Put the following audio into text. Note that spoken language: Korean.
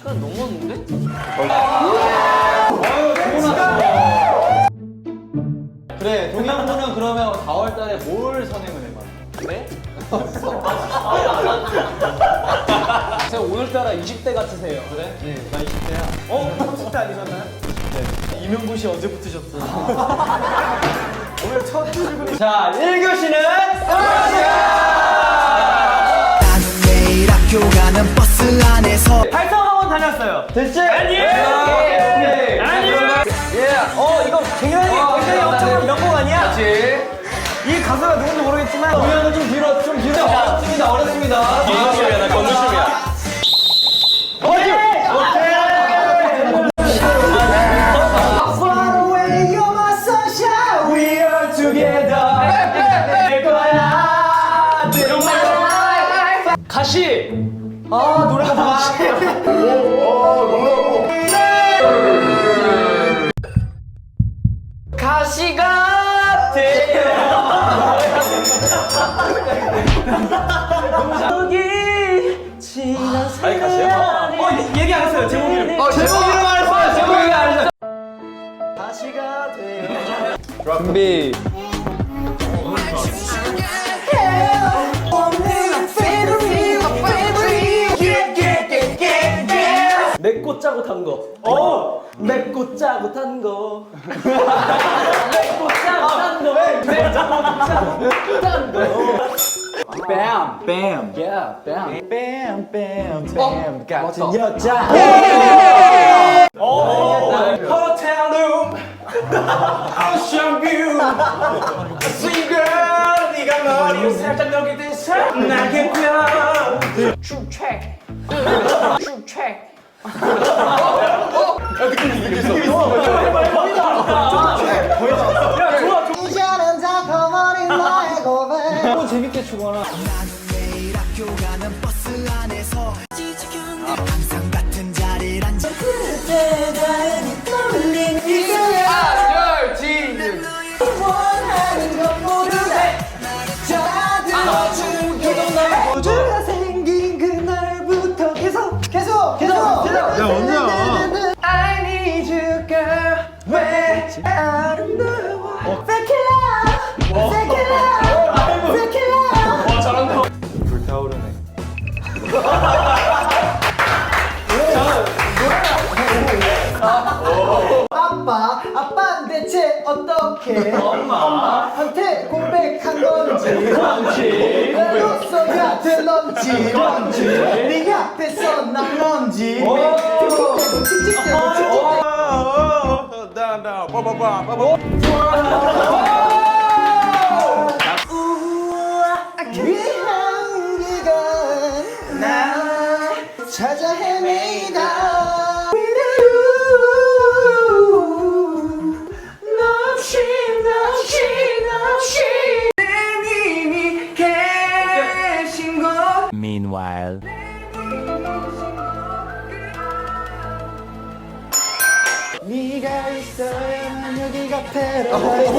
시간 넘었는데? 그래, 동양분은 그러면 4월달에 뭘 선행을 해봐? 네? 제가 오늘따라 20대 같으세요. 그래? 네, 나 20대야. 30대 아니셨나요? 네. 이명구 씨 언제 붙으셨어요? 오늘 첫 출근. 자, 1교시는 나는 매일 학교 가는 버스 안에서 활성학원 다녔어요. 됐지? 아니에요. 오케이. 아니에요. 이거 굉장히 엄청난 명곡 아니야? 그렇지. 이 가수가 누군지 모르겠지만 공연은 좀 길어. 어렵습니다. 어렵습니다. 건조심이야, 나 건조심이야. 오케이. Far away, you're my sunshine. We are together. 될 거야. 가시. 아 노래가 좋아. 가시가 돼요. 여기 지난 세월이 얘기 안 했어요. 제목 이름. 제목 이름 말했어요. 제목 이름 알죠? 가시가 돼요. 준비. 맵고 짜고 탄 거. 맵고 짜고 탄 거. 맵고 짜고 탄 거. 맵고 짜고 탄 거. 뱀. 뱀. Yeah, 뱀. 뱀, 뱀, 뱀. 같은 여자. 호텔 룸. 오션 뷰. Sweet girl, 네가 머리를 살짝 넘기듯이 나겠구나. True track. True track. 이제는 다 커버린 나의 고백 너무 재밌게 추구하나. 나는 매일 학교 가는 버스 안에서 항상 같은 자리를 앉아 그때 다행히 떠올린 이거야 원하는 건 모르네 다 들어준 우주가 생긴 그날부터 계속 야 언제야? I need you, girl. 왜 아름다워? Fake it love, fake it love, fake it love. 불타오르네. 아빠는 대체 어떻게 엄마한테 고백한 건지 왜 웃어야 될런지 네 앞에서 난 뭔지 칙칙대고 이 향기가 날 찾아 헤매이다 Meanwhile. 네가 있어야만 여기가 패러다이스